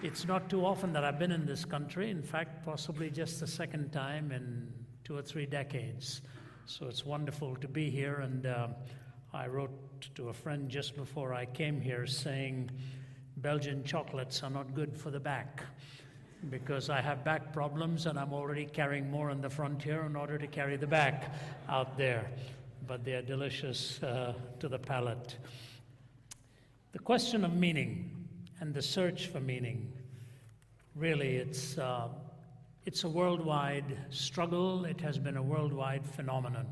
It's not too often that I've been in this country. In fact, possibly just the second time in 2 or 3 decades. So it's wonderful to be here. And I wrote to a friend just before I came here saying Belgian chocolates are not good for the back, because I have back problems and I'm already carrying more on the front here in order to carry the back out there. But they are delicious to the palate. The question of meaning and the search for meaning, really it's a worldwide struggle. It has been a worldwide phenomenon.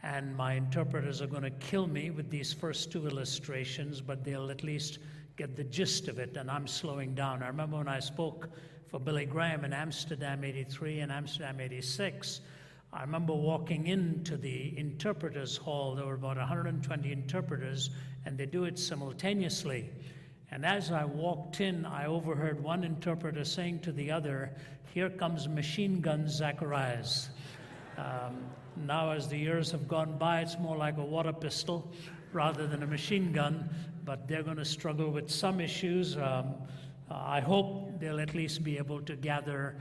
And my interpreters are going to kill me with these first 2 illustrations, but they'll at least get the gist of it, and I'm slowing down. I remember when I spoke for Billy Graham in Amsterdam 83 and Amsterdam 86, I remember walking into the interpreters hall. There were about 120 interpreters, and they do it simultaneously. And as I walked in, I overheard one interpreter saying to the other, "Here comes machine gun Zacharias." Now, as the years have gone by, it's more like a water pistol rather than a machine gun, but they're going to struggle with some issues. I hope they'll at least be able to gather.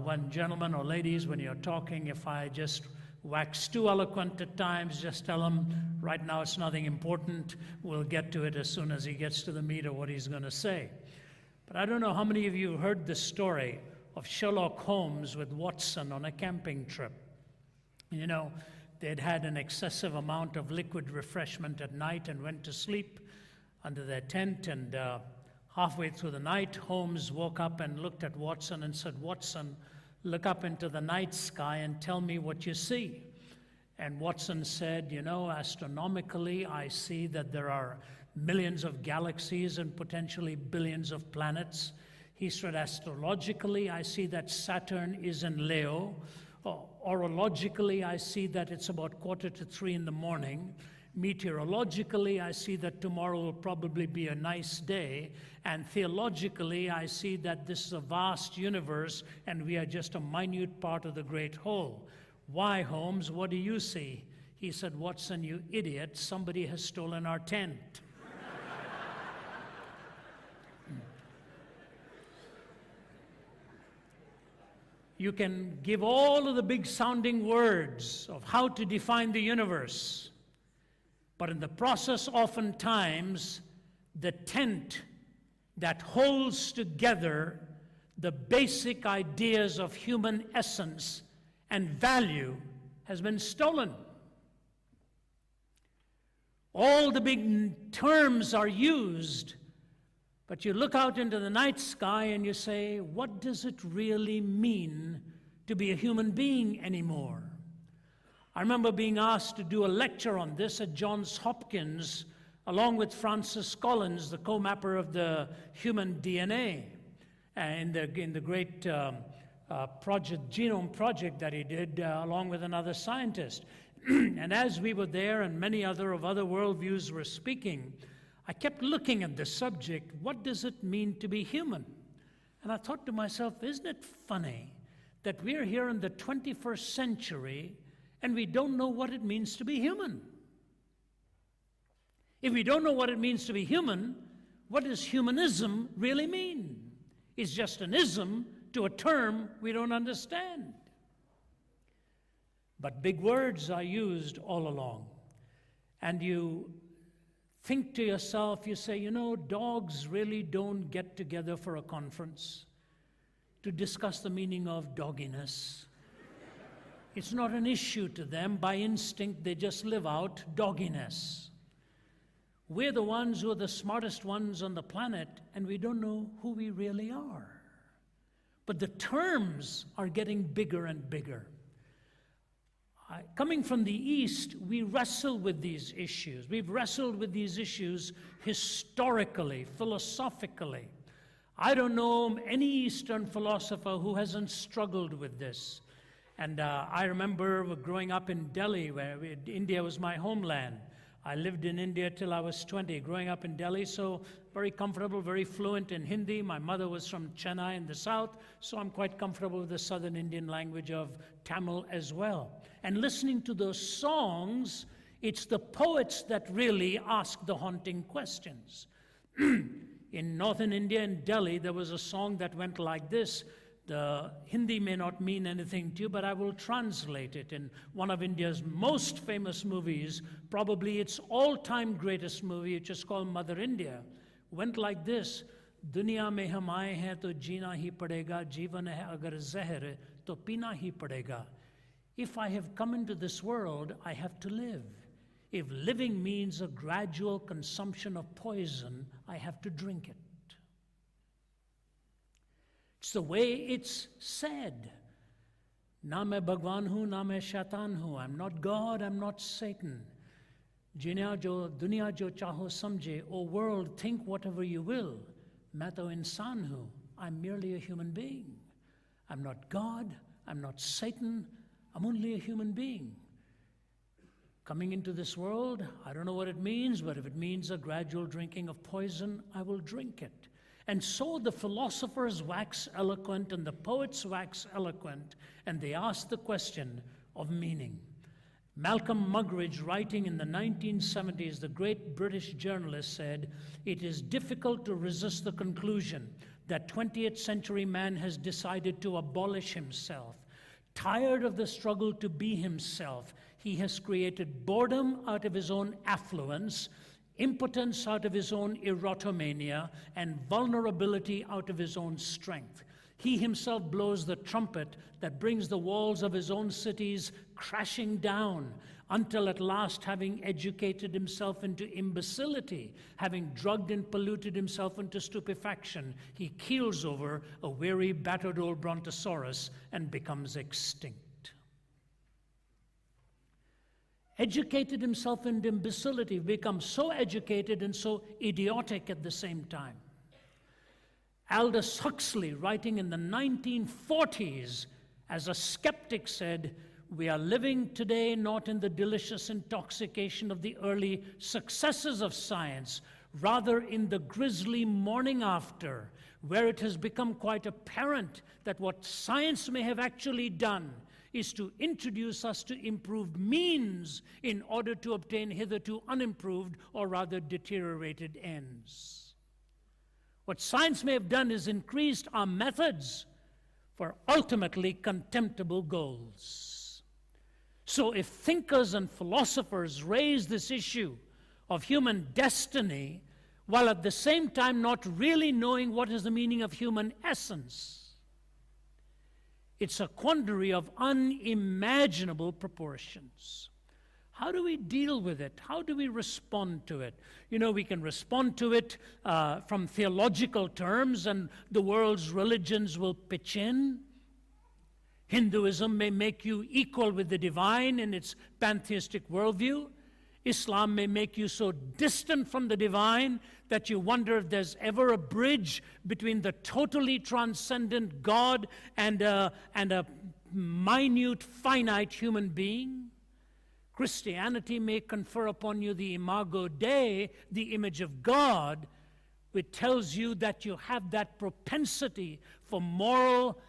When gentlemen or ladies, when you're talking, if I just wax too eloquent at times, just tell them, right now it's nothing important. We'll get to it as soon as he gets to the meat of what he's going to say. But I don't know how many of you heard the story of Sherlock Holmes with Watson on a camping trip. You know, they'd had an excessive amount of liquid refreshment at night and went to sleep under their tent, and halfway through the night, Holmes woke up and looked at Watson and said, "Watson, look up into the night sky and tell me what you see." And Watson said, "You know, astronomically, I see that there are millions of galaxies and potentially billions of planets." He said, "Astrologically, I see that Saturn is in Leo. Orologically, I see that it's about 2:45 in the morning. Meteorologically, I see that tomorrow will probably be a nice day. And theologically, I see that this is a vast universe and we are just a minute part of the great whole. Why, Holmes, what do you see?" He said, "Watson, you idiot, somebody has stolen our tent." You can give all of the big sounding words of how to define the universe, but in the process, oftentimes, the tent that holds together the basic ideas of human essence and value has been stolen. All the big terms are used, but you look out into the night sky and you say, what does it really mean to be a human being anymore? I remember being asked to do a lecture on this at Johns Hopkins, along with Francis Collins, the co-mapper of the human DNA, in the great genome project that he did along with another scientist. And as we were there and many other worldviews were speaking, I kept looking at the subject, what does it mean to be human? And I thought to myself, isn't it funny that we're here in the 21st century and we don't know what it means to be human? If we don't know what it means to be human, what does humanism really mean? It's just an ism to a term we don't understand. But big words are used all along. And you think to yourself, you say, you know, dogs really don't get together for a conference to discuss the meaning of dogginess. It's not an issue to them. By instinct, they just live out dogginess. We're the ones who are the smartest ones on the planet, and we don't know who we really are. But the terms are getting bigger and bigger. Coming from the East, we wrestle with these issues. We've wrestled with these issues historically, philosophically. I don't know any Eastern philosopher who hasn't struggled with this. And I remember growing up in Delhi, where India was my homeland. I lived in India till I was 20, growing up in Delhi, so very comfortable, very fluent in Hindi. My mother was from Chennai in the south, so I'm quite comfortable with the southern Indian language of Tamil as well. And listening to those songs, it's the poets that really ask the haunting questions. In northern India, in Delhi, there was a song that went like this. The Hindi may not mean anything to you, but I will translate it. In one of India's most famous movies, probably its all-time greatest movie, which is called Mother India, went like this. Duniya mein hum aaye hain to jeena hi padega, jeevan hai agar zahar hai to peena hi padega. If I have come into this world, I have to live. If living means a gradual consumption of poison, I have to drink it. It's the way it's said. Na main Bhagwan hu, na main shaitan hu. I'm not God, I'm not Satan. Duniya jo chaho samjhe. O world, think whatever you will. Main to insaan hu. I'm merely a human being. I'm not God, I'm not Satan, I'm only a human being. Coming into this world, I don't know what it means, but if it means a gradual drinking of poison, I will drink it. And so the philosophers wax eloquent and the poets wax eloquent, and they ask the question of meaning. Malcolm Muggeridge, writing in the 1970s, the great British journalist, said, "It is difficult to resist the conclusion that 20th century man has decided to abolish himself. Tired of the struggle to be himself, he has created boredom out of his own affluence, impotence out of his own erotomania, and vulnerability out of his own strength. He himself blows the trumpet that brings the walls of his own cities crashing down, until at last, having educated himself into imbecility, having drugged and polluted himself into stupefaction, he keels over a weary, battered old brontosaurus and becomes extinct." Educated himself into imbecility, becomes so educated and so idiotic at the same time. Aldous Huxley, writing in the 1940s, as a skeptic, said, "We are living today not in the delicious intoxication of the early successes of science, rather in the grisly morning after, where it has become quite apparent that what science may have actually done is to introduce us to improved means in order to obtain hitherto unimproved or rather deteriorated ends. What science may have done is increased our methods for ultimately contemptible goals." So if thinkers and philosophers raise this issue of human destiny, while at the same time not really knowing what is the meaning of human essence, it's a quandary of unimaginable proportions. How do we deal with it? How do we respond to it? You know, we can respond to it from theological terms, and the world's religions will pitch in. Hinduism may make you equal with the divine in its pantheistic worldview. Islam may make you so distant from the divine that you wonder if there's ever a bridge between the totally transcendent God and a minute, finite human being. Christianity may confer upon you the imago Dei, the image of God, which tells you that you have that propensity for moral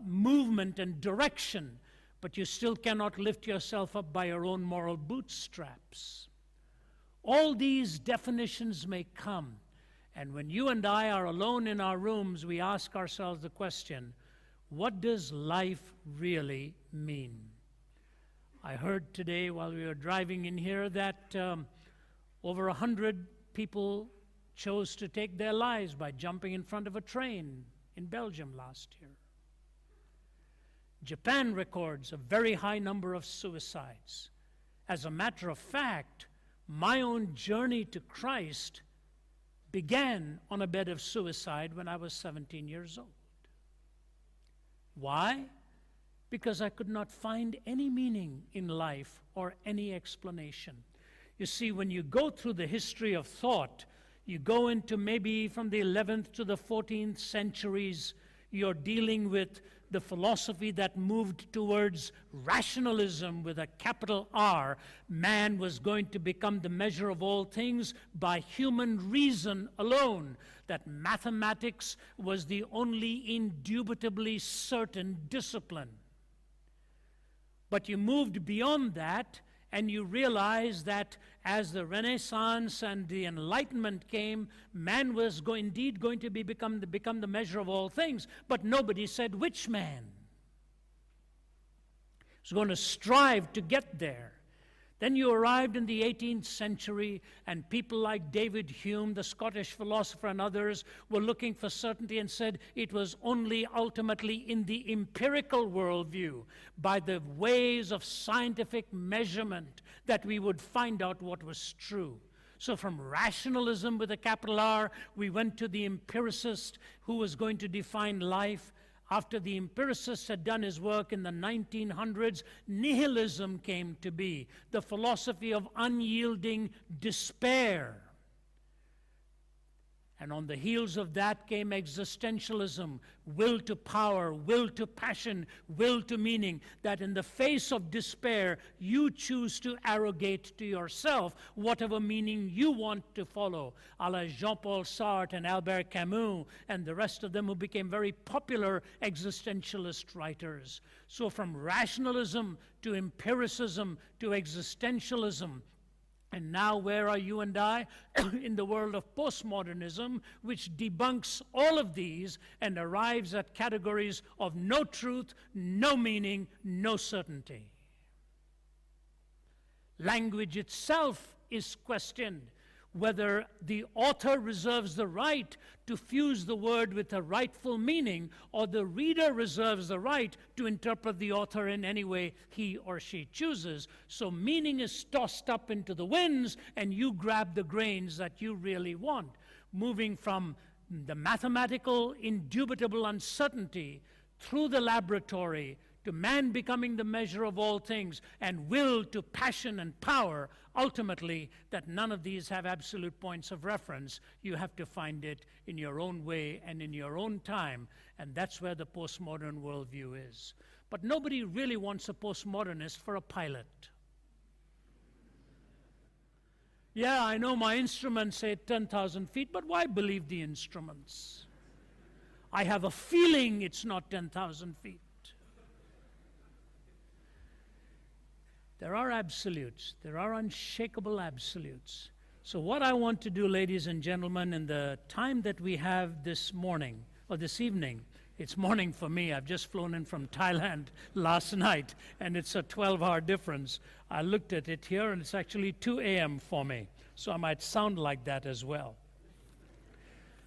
movement and direction, but you still cannot lift yourself up by your own moral bootstraps. All these definitions may come, and when you and I are alone in our rooms, we ask ourselves the question, what does life really mean? I heard today while we were driving in here that over 100 people chose to take their lives by jumping in front of a train in Belgium last year. Japan records a very high number of suicides. As a matter of fact, my own journey to Christ began on a bed of suicide when I was 17 years old. Why? Because I could not find any meaning in life or any explanation. You see, when you go through the history of thought, you go into maybe from the 11th to the 14th centuries, you're dealing with the philosophy that moved towards rationalism with a capital R. Man was going to become the measure of all things by human reason alone, that mathematics was the only indubitably certain discipline. But you moved beyond that, and you realize that as the Renaissance and the Enlightenment came, man was indeed going to become the measure of all things, but nobody said which man. He was going to strive to get there. Then you arrived in the 18th century, and people like David Hume, the Scottish philosopher, and others were looking for certainty and said it was only ultimately in the empirical worldview, by the ways of scientific measurement, that we would find out what was true. So from rationalism with a capital R, we went to the empiricist who was going to define life. After the empiricist had done his work in the 1900s, nihilism came to be, the philosophy of unyielding despair. And on the heels of that came existentialism, will to power, will to passion, will to meaning, that in the face of despair, you choose to arrogate to yourself whatever meaning you want to follow, a la Jean-Paul Sartre and Albert Camus and the rest of them who became very popular existentialist writers. So from rationalism to empiricism to existentialism, and now where are you and I? In the world of postmodernism, which debunks all of these and arrives at categories of no truth, no meaning, no certainty. Language itself is questioned, whether the author reserves the right to fuse the word with a rightful meaning, or the reader reserves the right to interpret the author in any way he or she chooses. So meaning is tossed up into the winds, and you grab the grains that you really want, moving from the mathematical, indubitable uncertainty through the laboratory to man becoming the measure of all things, and will to passion and power, ultimately, that none of these have absolute points of reference. You have to find it in your own way and in your own time, and that's where the postmodern worldview is. But nobody really wants a postmodernist for a pilot. Yeah, I know my instruments say 10,000 feet, but why believe the instruments? I have a feeling it's not 10,000 feet. There are absolutes. There are unshakable absolutes. So what I want to do, ladies and gentlemen, in the time that we have this morning, or this evening, it's morning for me. I've just flown in from Thailand last night, and it's a 12-hour difference. I looked at it here, and it's actually 2 a.m. for me, so I might sound like that as well.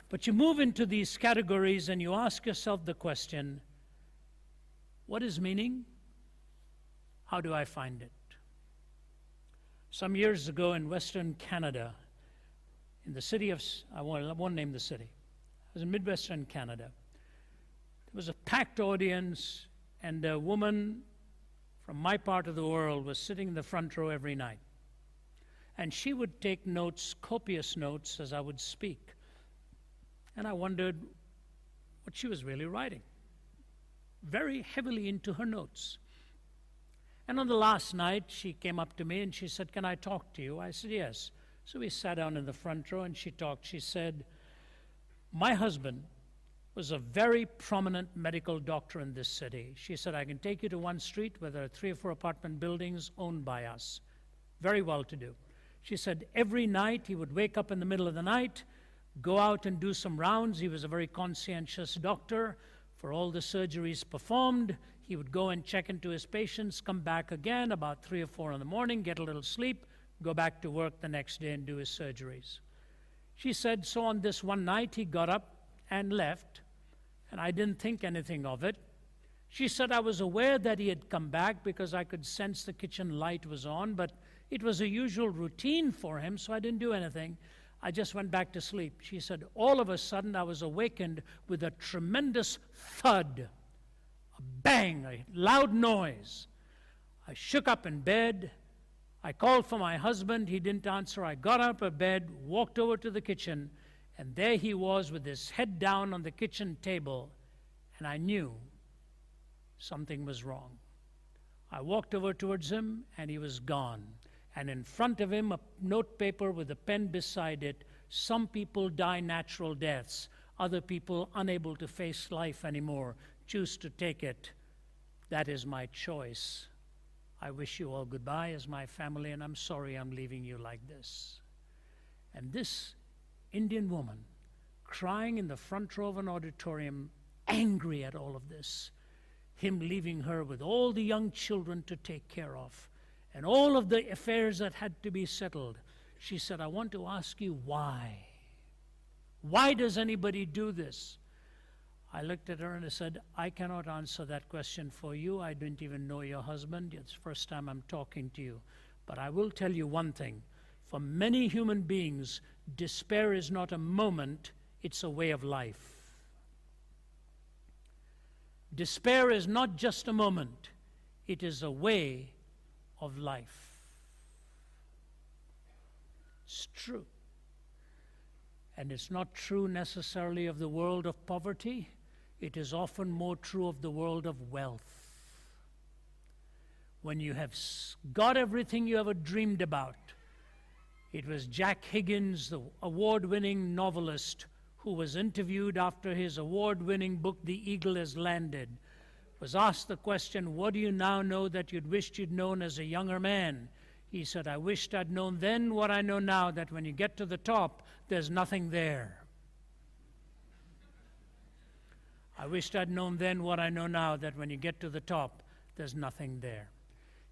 But you move into these categories, and you ask yourself the question, what is meaning? How do I find it? Some years ago in Western Canada, in the city of, I won't name the city, it was in Midwestern Canada. There was a packed audience, and a woman from my part of the world was sitting in the front row every night. And she would take notes, copious notes, as I would speak. And I wondered what she was really writing. Very heavily into her notes. And on the last night, she came up to me and she said, "Can I talk to you?" I said, "Yes." So we sat down in the front row and she talked. She said, "My husband was a very prominent medical doctor in this city." She said, "I can take you to one street where there are 3 or 4 apartment buildings owned by us. Very well to do." She said every night he would wake up in the middle of the night, go out and do some rounds. He was a very conscientious doctor. For all the surgeries performed, he would go and check into his patients, come back again about 3 or 4 in the morning, get a little sleep, go back to work the next day and do his surgeries. She said, so on this one night, he got up and left, and I didn't think anything of it. She said, I was aware that he had come back because I could sense the kitchen light was on, but it was a usual routine for him, so I didn't do anything. I just went back to sleep. She said, all of a sudden, I was awakened with a tremendous thud, a bang, a loud noise. I shook up in bed. I called for my husband. He didn't answer. I got up of bed, walked over to the kitchen, and there he was with his head down on the kitchen table, and I knew something was wrong. I walked over towards him, and he was gone. And in front of him, a note paper with a pen beside it. Some people die natural deaths. Other people, unable to face life anymore, choose to take it. That is my choice. I wish you all goodbye as my family, and I'm sorry I'm leaving you like this. And this Indian woman, crying in the front row of an auditorium, angry at all of this, him leaving her with all the young children to take care of, and all of the affairs that had to be settled, she said, I want to ask you why. Why does anybody do this? I looked at her and I said, I cannot answer that question for you. I didn't even know your husband. It's the first time I'm talking to you. But I will tell you one thing. For many human beings, despair is not a moment, it's a way of life. Despair is not just a moment, it is a way of life. It's true. And it's not true necessarily of the world of poverty. It is often more true of the world of wealth. When you have got everything you ever dreamed about. It was Jack Higgins, the award-winning novelist, who was interviewed after his award-winning book, The Eagle Has Landed, was asked the question, what do you now know that you'd wished you'd known as a younger man? He said, I wished I'd known then what I know now, that when you get to the top, there's nothing there. I wished I'd known then what I know now, that when you get to the top, there's nothing there.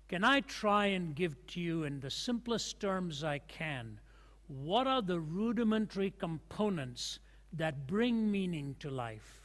Can I try and give to you in the simplest terms I can, what are the rudimentary components that bring meaning to life?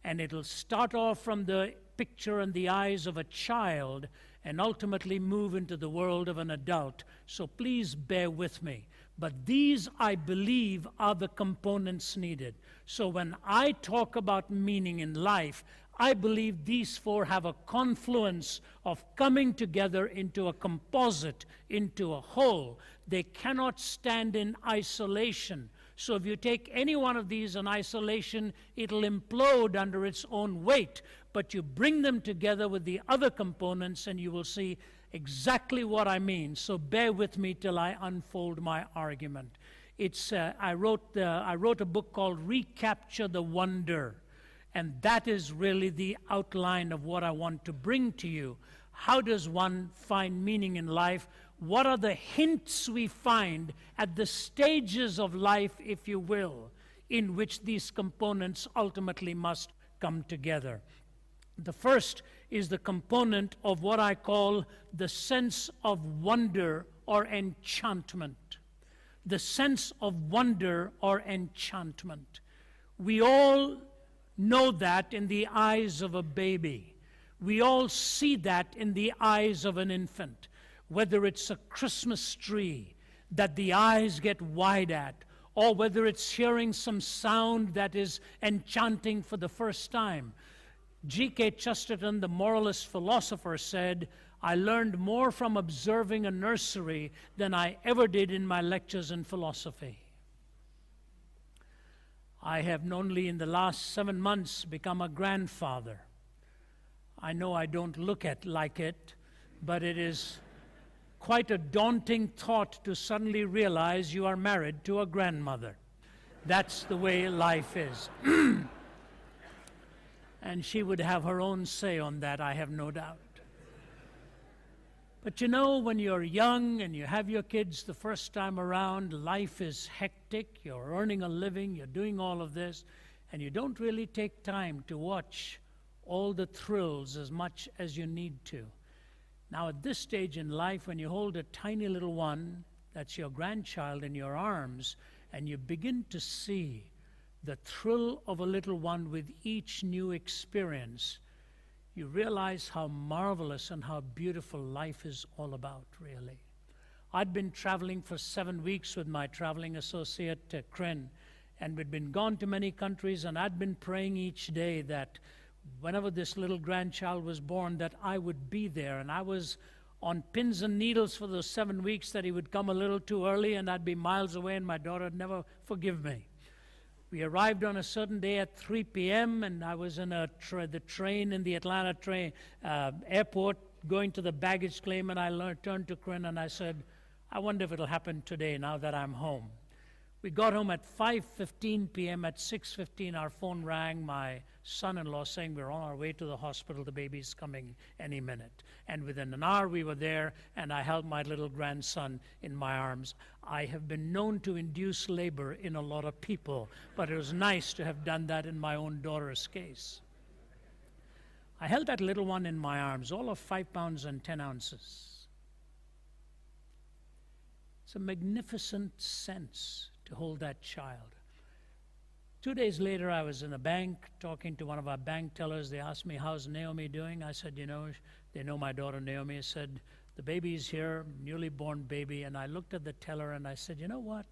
And it'll start off from the picture and the eyes of a child and ultimately move into the world of an adult. So please bear with me. But these, I believe, are the components needed. So when I talk about meaning in life, I believe these four have a confluence of coming together into a composite, into a whole. They cannot stand in isolation. So if you take any one of these in isolation, it'll implode under its own weight. But you bring them together with the other components and you will see exactly what I mean. So bear with me till I unfold my argument. I wrote a book called Recapture the Wonder. And that is really the outline of what I want to bring to you. How does one find meaning in life? What are the hints we find at the stages of life, if you will, in which these components ultimately must come together? The first is the component of what I call the sense of wonder or enchantment. The sense of wonder or enchantment. We all know that in the eyes of a baby. We all see that in the eyes of an infant. Whether it's a Christmas tree that the eyes get wide at, or whether it's hearing some sound that is enchanting for the first time. G.K. Chesterton, the moralist philosopher, said, I learned more from observing a nursery than I ever did in my lectures in philosophy. I have only in the last 7 months become a grandfather. I know I don't look like it, but it is quite a daunting thought to suddenly realize you are married to a grandmother. That's the way life is. And she would have her own say on that, I have no doubt. But you know, when you're young and you have your kids the first time around, life is hectic, you're earning a living, you're doing all of this, and you don't really take time to watch all the thrills as much as you need to. Now at this stage in life, when you hold a tiny little one, that's your grandchild, in your arms, and you begin to see the thrill of a little one with each new experience, you realize how marvelous and how beautiful life is all about, really. I'd been traveling for 7 weeks with my traveling associate, Kryn, and we'd been gone to many countries, and I'd been praying each day that whenever this little grandchild was born, that I would be there. And I was on pins and needles for those 7 weeks that he would come a little too early, and I'd be miles away, and my daughter would never forgive me. We arrived on a certain day at 3 p.m., and I was in the train in the Atlanta airport going to the baggage claim, and I turned to Kryn and I said, I wonder if it'll happen today now that I'm home. We got home at 5:15 p.m. At 6:15, our phone rang. My son-in-law saying we're on our way to the hospital. The baby's coming any minute. And within an hour, we were there, and I held my little grandson in my arms. I have been known to induce labor in a lot of people, but it was nice to have done that in my own daughter's case. I held that little one in my arms, all of 5 pounds and 10 ounces. It's a magnificent sense to hold that child. 2 days later, I was in a bank talking to one of our bank tellers. They asked me, how's Naomi doing? I said, they know my daughter Naomi. I said, the baby's here, newly born baby. And I looked at the teller and I said, you know what?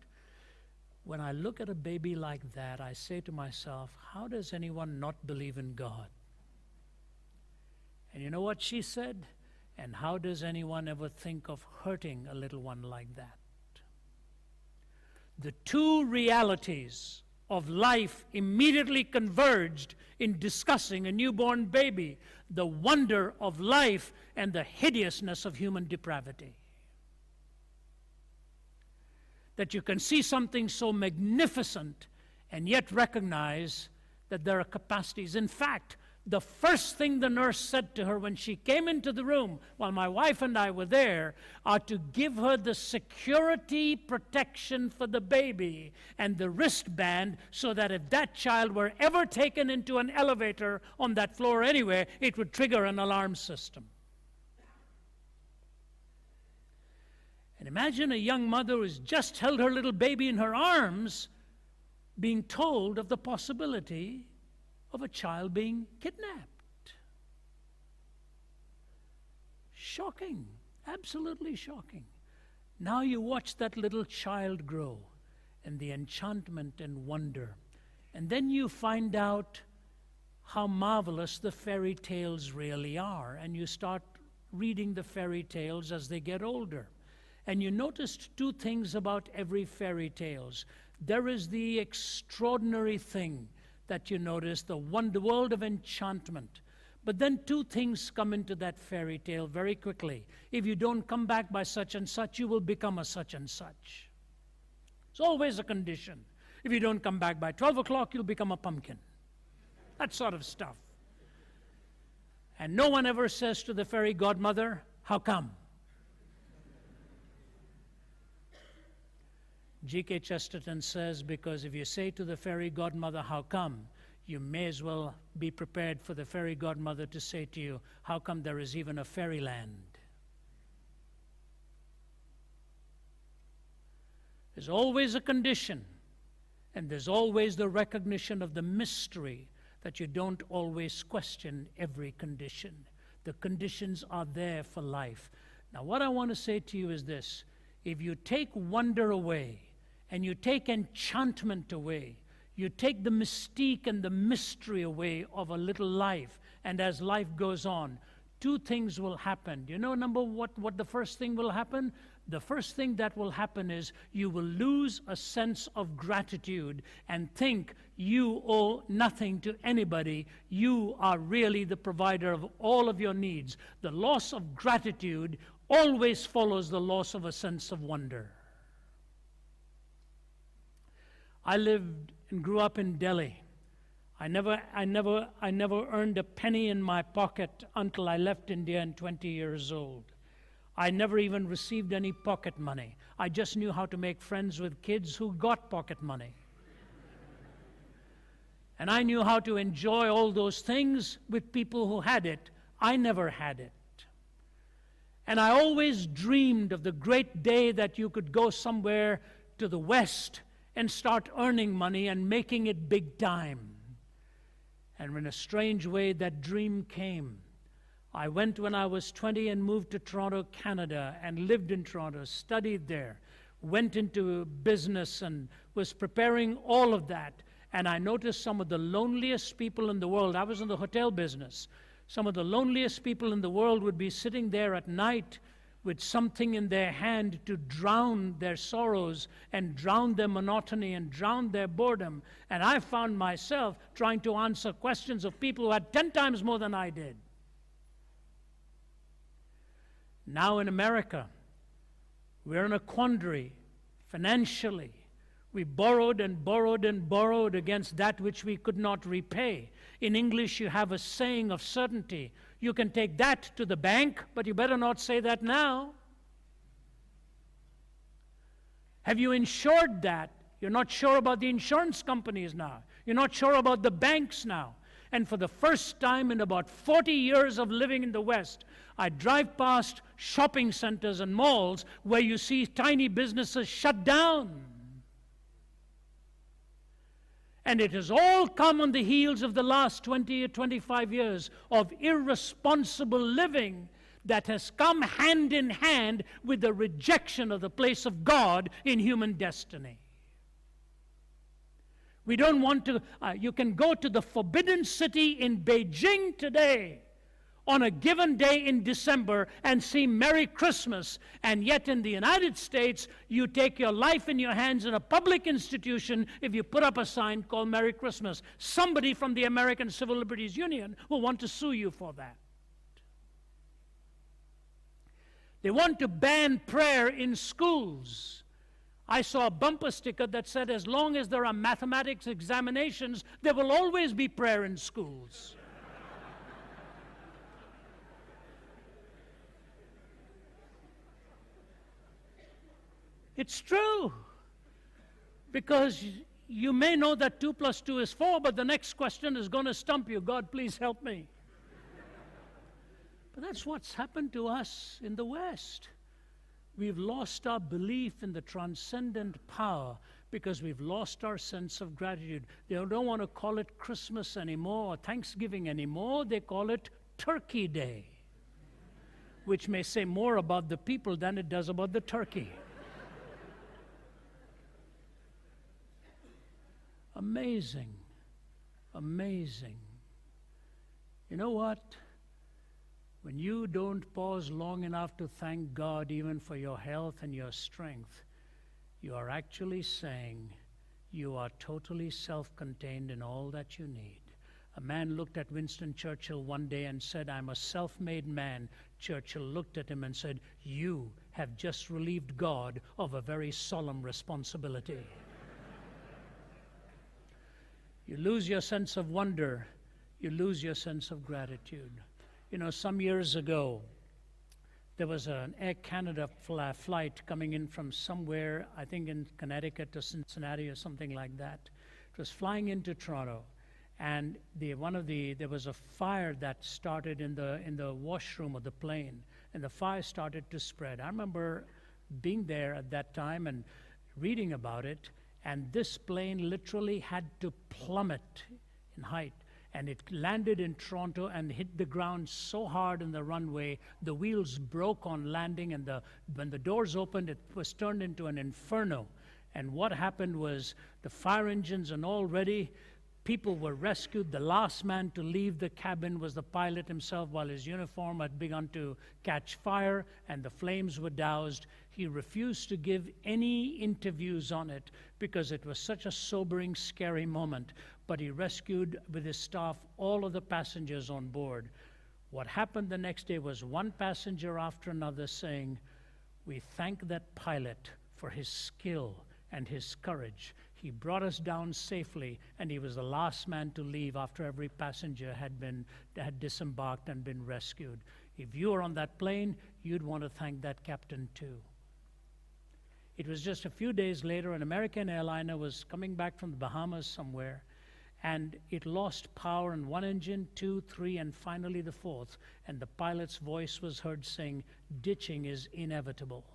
When I look at a baby like that, I say to myself, how does anyone not believe in God? And you know what she said? And how does anyone ever think of hurting a little one like that? The two realities of life immediately converged in discussing a newborn baby, the wonder of life and the hideousness of human depravity. That you can see something so magnificent and yet recognize that there are capacities. In fact, the first thing the nurse said to her when she came into the room, while my wife and I were there, are to give her the security protection for the baby and the wristband so that if that child were ever taken into an elevator on that floor anywhere, it would trigger an alarm system. And imagine a young mother who's just held her little baby in her arms being told of the possibility of a child being kidnapped. Shocking, absolutely shocking. Now you watch that little child grow and the enchantment and wonder. And then you find out how marvelous the fairy tales really are. And you start reading the fairy tales as they get older. And you noticed two things about every fairy tales. There is the extraordinary thing that you notice, the world of enchantment. But then two things come into that fairy tale very quickly. If you don't come back by such and such, you will become a such and such. It's always a condition. If you don't come back by 12 o'clock, you'll become a pumpkin. That sort of stuff. And no one ever says to the fairy godmother, how come? G.K. Chesterton says, because if you say to the fairy godmother, how come, you may as well be prepared for the fairy godmother to say to you, how come there is even a fairyland? There's always a condition, and there's always the recognition of the mystery that you don't always question every condition. The conditions are there for life. Now, what I want to say to you is this. If you take wonder away, and you take enchantment away, you take the mystique and the mystery away of a little life, and as life goes on, two things will happen. Do you know, what the first thing will happen? The first thing that will happen is you will lose a sense of gratitude and think you owe nothing to anybody. You are really the provider of all of your needs. The loss of gratitude always follows the loss of a sense of wonder. I lived and grew up in Delhi. I never earned a penny in my pocket until I left India at 20 years old. I never even received any pocket money. I just knew how to make friends with kids who got pocket money. And I knew how to enjoy all those things with people who had it. I never had it. And I always dreamed of the great day that you could go somewhere to the West and start earning money and making it big time. And in a strange way, that dream came. I went when I was 20 and moved to Toronto, Canada, and lived in Toronto, studied there, went into business and was preparing all of that. And I noticed some of the loneliest people in the world. I was in the hotel business. Some of the loneliest people in the world would be sitting there at night with something in their hand to drown their sorrows and drown their monotony and drown their boredom. And I found myself trying to answer questions of people who had 10 times more than I did. Now in America, we're in a quandary financially. We borrowed and borrowed and borrowed against that which we could not repay. In English, you have a saying of certainty. You can take that to the bank, but you better not say that now. Have you insured that? You're not sure about the insurance companies now. You're not sure about the banks now. And for the first time in about 40 years of living in the West, I drive past shopping centers and malls where you see tiny businesses shut down. And it has all come on the heels of the last 20 or 25 years of irresponsible living that has come hand in hand with the rejection of the place of God in human destiny. We don't want to, you can go to the Forbidden City in Beijing today on a given day in December and see Merry Christmas, and yet in the United States, you take your life in your hands in a public institution if you put up a sign called Merry Christmas. Somebody from the American Civil Liberties Union will want to sue you for that. They want to ban prayer in schools. I saw a bumper sticker that said, as long as there are mathematics examinations, there will always be prayer in schools. It's true, because you may know that 2 plus 2 is 4, but the next question is going to stump you. God, please help me. But that's what's happened to us in the West. We've lost our belief in the transcendent power because we've lost our sense of gratitude. They don't want to call it Christmas anymore or Thanksgiving anymore. They call it Turkey Day, which may say more about the people than it does about the turkey. Amazing. Amazing. You know what? When you don't pause long enough to thank God even for your health and your strength, you are actually saying you are totally self-contained in all that you need. A man looked at Winston Churchill one day and said, "I'm a self-made man." Churchill looked at him and said, "You have just relieved God of a very solemn responsibility." You lose your sense of wonder, you lose your sense of gratitude. You know, some years ago, there was an Air Canada flight coming in from somewhere, I think in Connecticut to Cincinnati or something like that. It was flying into Toronto, and there was a fire that started in the washroom of the plane, and the fire started to spread. I remember being there at that time and reading about it, and this plane literally had to plummet in height. And it landed in Toronto and hit the ground so hard in the runway, the wheels broke on landing, and when the doors opened, it was turned into an inferno. And what happened was the fire engines and all ready, people were rescued. The last man to leave the cabin was the pilot himself while his uniform had begun to catch fire and the flames were doused. He refused to give any interviews on it because it was such a sobering, scary moment. But he rescued with his staff all of the passengers on board. What happened the next day was one passenger after another saying, "We thank that pilot for his skill and his courage. He brought us down safely, and he was the last man to leave after every passenger had disembarked and been rescued." If you were on that plane, you'd want to thank that captain too. It was just a few days later, an American airliner was coming back from the Bahamas somewhere, and it lost power in one engine, 2, 3, and finally the 4th, and the pilot's voice was heard saying, "Ditching is inevitable."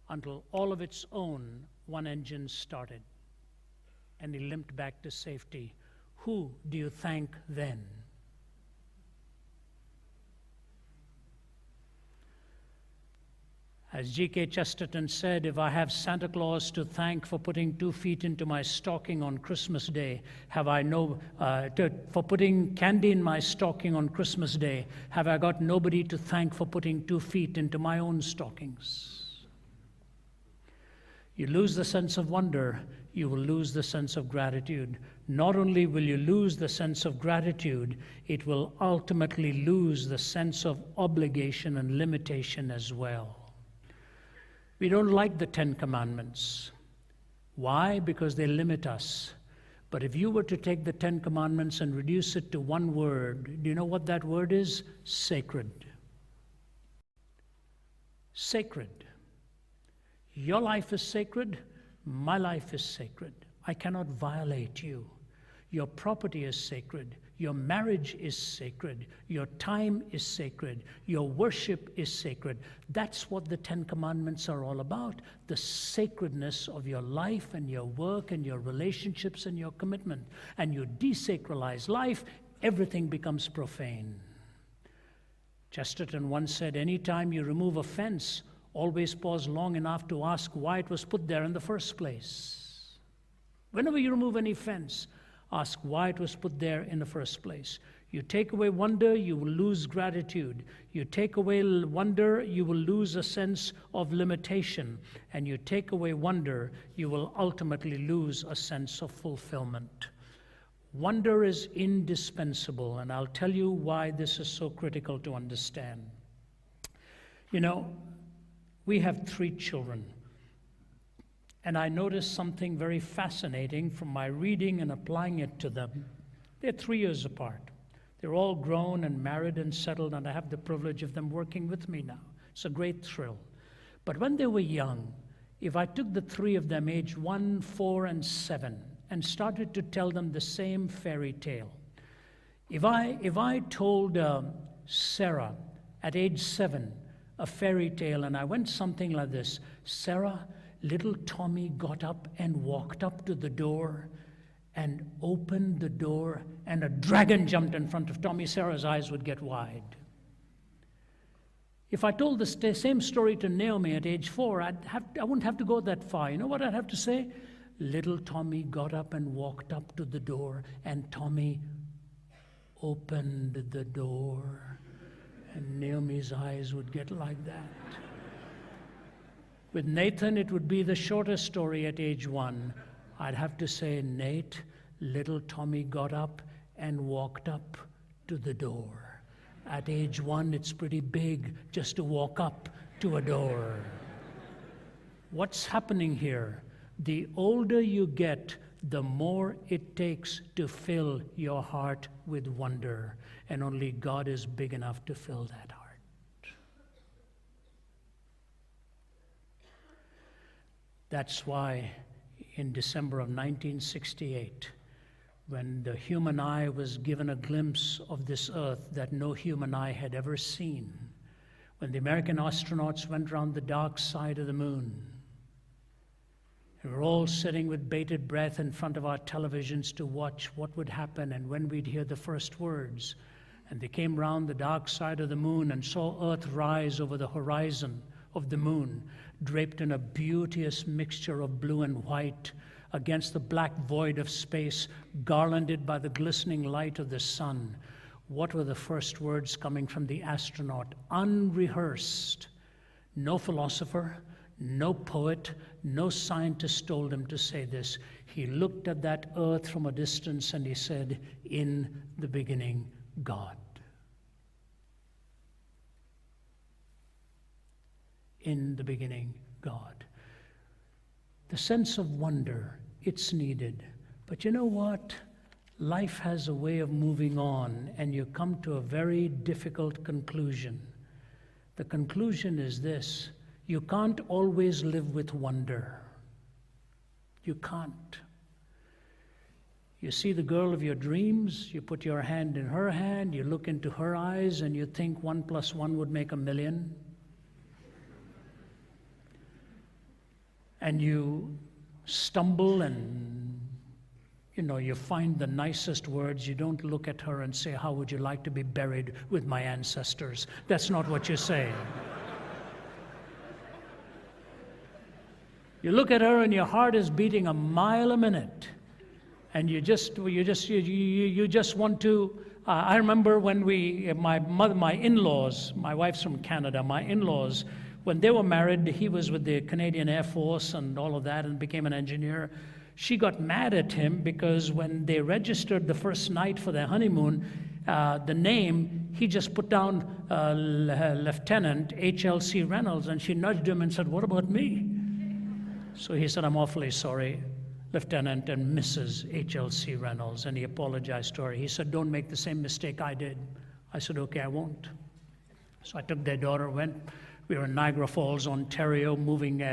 Until all of its own, one engine started, and he limped back to safety. Who do you thank then? As G.K. Chesterton said, if I have Santa Claus to thank for putting 2 feet into my stocking on Christmas Day, for putting candy in my stocking on Christmas Day, have I got nobody to thank for putting 2 feet into my own stockings? You lose the sense of wonder, you will lose the sense of gratitude. Not only will you lose the sense of gratitude, it will ultimately lose the sense of obligation and limitation as well. We don't like the 10 Commandments. Why? Because they limit us. But if you were to take the 10 Commandments and reduce it to one word, do you know what that word is? Sacred. Sacred. Your life is sacred. My life is sacred. I cannot violate you. Your property is sacred. Your marriage is sacred. Your time is sacred. Your worship is sacred. That's what the 10 Commandments are all about. The sacredness of your life and your work and your relationships and your commitment. And you desacralize life, everything becomes profane. Chesterton once said, anytime you remove a fence, always pause long enough to ask why it was put there in the first place. Whenever you remove any fence, ask why it was put there in the first place. You take away wonder, you will lose gratitude. You take away wonder, you will lose a sense of limitation. And you take away wonder, you will ultimately lose a sense of fulfillment. Wonder is indispensable, and I'll tell you why this is so critical to understand. You know, we have 3 children. And I noticed something very fascinating from my reading and applying it to them. They're 3 years apart. They're all grown and married and settled, and I have the privilege of them working with me now. It's a great thrill. But when they were young, if I took the 3 of them, age 1, 4, and 7, and started to tell them the same fairy tale, if I told Sarah at age 7 a fairy tale, and I went something like this: Sarah, little Tommy got up and walked up to the door and opened the door, and a dragon jumped in front of Tommy. Sarah's eyes would get wide. If I told the same story to Naomi at age 4, I wouldn't have to go that far. You know what I'd have to say? Little Tommy got up and walked up to the door, and Tommy opened the door. And Naomi's eyes would get like that. With Nathan, it would be the shortest story at age 1. I'd have to say, Nate, little Tommy got up and walked up to the door. At age 1, it's pretty big just to walk up to a door. What's happening here? The older you get, the more it takes to fill your heart with wonder. And only God is big enough to fill that heart. That's why in December of 1968, when the human eye was given a glimpse of this earth that no human eye had ever seen, when the American astronauts went around the dark side of the moon, we were all sitting with bated breath in front of our televisions to watch what would happen and when we'd hear the first words. And they came round the dark side of the moon and saw Earth rise over the horizon of the moon, draped in a beauteous mixture of blue and white against the black void of space, garlanded by the glistening light of the sun. What were the first words coming from the astronaut? Unrehearsed. No philosopher, no poet, no scientist told him to say this. He looked at that earth from a distance and he said, "In the beginning, God." In the beginning, God. The sense of wonder, it's needed. But you know what? Life has a way of moving on, and you come to a very difficult conclusion. The conclusion is this: you can't always live with wonder. You can't. You see the girl of your dreams, you put your hand in her hand, you look into her eyes, and you think 1 + 1 would make 1,000,000. And you stumble and, you find the nicest words. You don't look at her and say, "How would you like to be buried with my ancestors?" That's not what you say. You look at her and your heart is beating a mile a minute. And you just want to, I remember when my in-laws, my wife's from Canada, my in-laws, when they were married, he was with the Canadian Air Force and all of that and became an engineer. She got mad at him because when they registered the first night for their honeymoon, the name, he just put down Lieutenant H.L.C. Reynolds, and she nudged him and said, "What about me?" So he said, "I'm awfully sorry, Lieutenant and Mrs. H.L.C. Reynolds," and he apologized to her. He said, "Don't make the same mistake I did." I said, "Okay, I won't." So I took their daughter, went. We were in Niagara Falls, Ontario,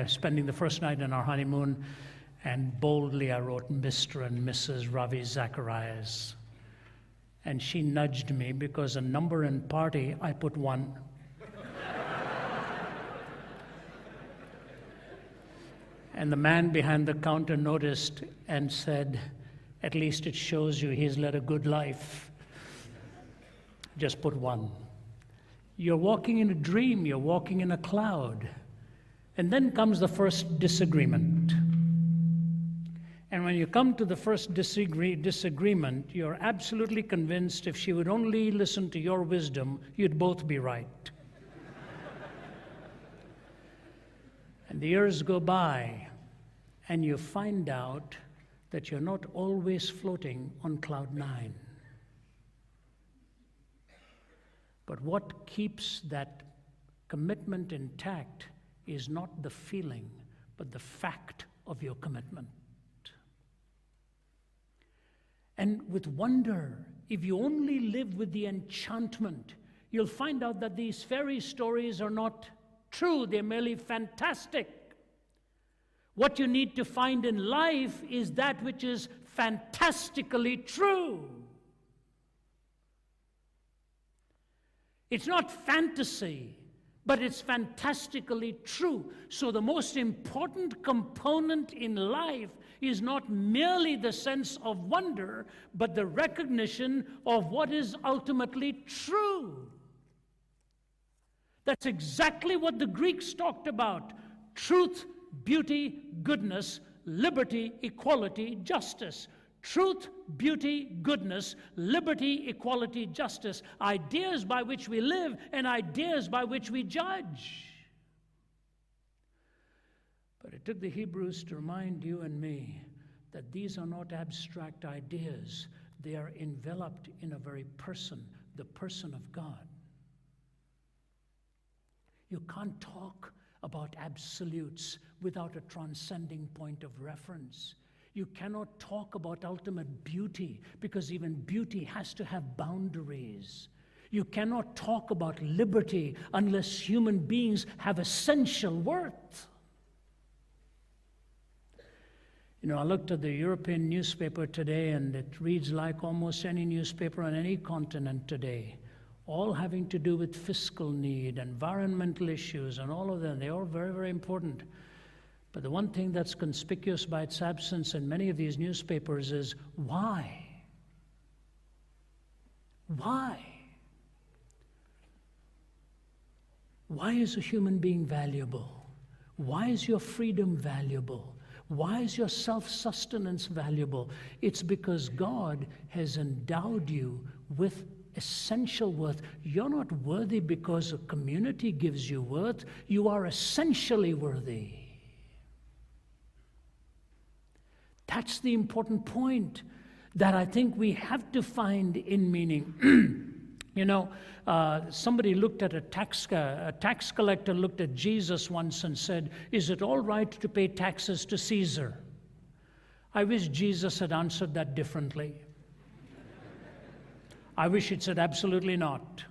spending the first night in our honeymoon, and boldly I wrote Mr. and Mrs. Ravi Zacharias. And she nudged me because a number in party, I put 1. And the man behind the counter noticed and said, "At least it shows you he's led a good life. Just put 1. You're walking in a dream, you're walking in a cloud. And then comes the first disagreement. And when you come to the first disagreement, you're absolutely convinced if she would only listen to your wisdom, you'd both be right. And the years go by, and you find out that you're not always floating on cloud 9. But what keeps that commitment intact is not the feeling, but the fact of your commitment. And with wonder, if you only live with the enchantment, you'll find out that these fairy stories are not true, they're merely fantastic. What you need to find in life is that which is fantastically true. It's not fantasy, but it's fantastically true. So the most important component in life is not merely the sense of wonder, but the recognition of what is ultimately true. That's exactly what the Greeks talked about. Truth, beauty, goodness, liberty, equality, justice. Truth, beauty, goodness, liberty, equality, justice. Ideas by which we live and ideas by which we judge. But it took the Hebrews to remind you and me that these are not abstract ideas. They are enveloped in a very person, the person of God. You can't talk about absolutes without a transcending point of reference. You cannot talk about ultimate beauty because even beauty has to have boundaries. You cannot talk about liberty unless human beings have essential worth. You know, I looked at the European newspaper today, and it reads like almost any newspaper on any continent today, all having to do with fiscal need, environmental issues, and all of them. They're all very, very important. But the one thing that's conspicuous by its absence in many of these newspapers is why? Why? Why is a human being valuable? Why is your freedom valuable? Why is your self-sustenance valuable? It's because God has endowed you with essential worth. You're not worthy because a community gives you worth. You are essentially worthy. That's the important point that I think we have to find in meaning. You know, somebody looked at a tax collector looked at Jesus once and said, "Is it all right to pay taxes to Caesar?" I wish Jesus had answered that differently. I wish he'd said absolutely not.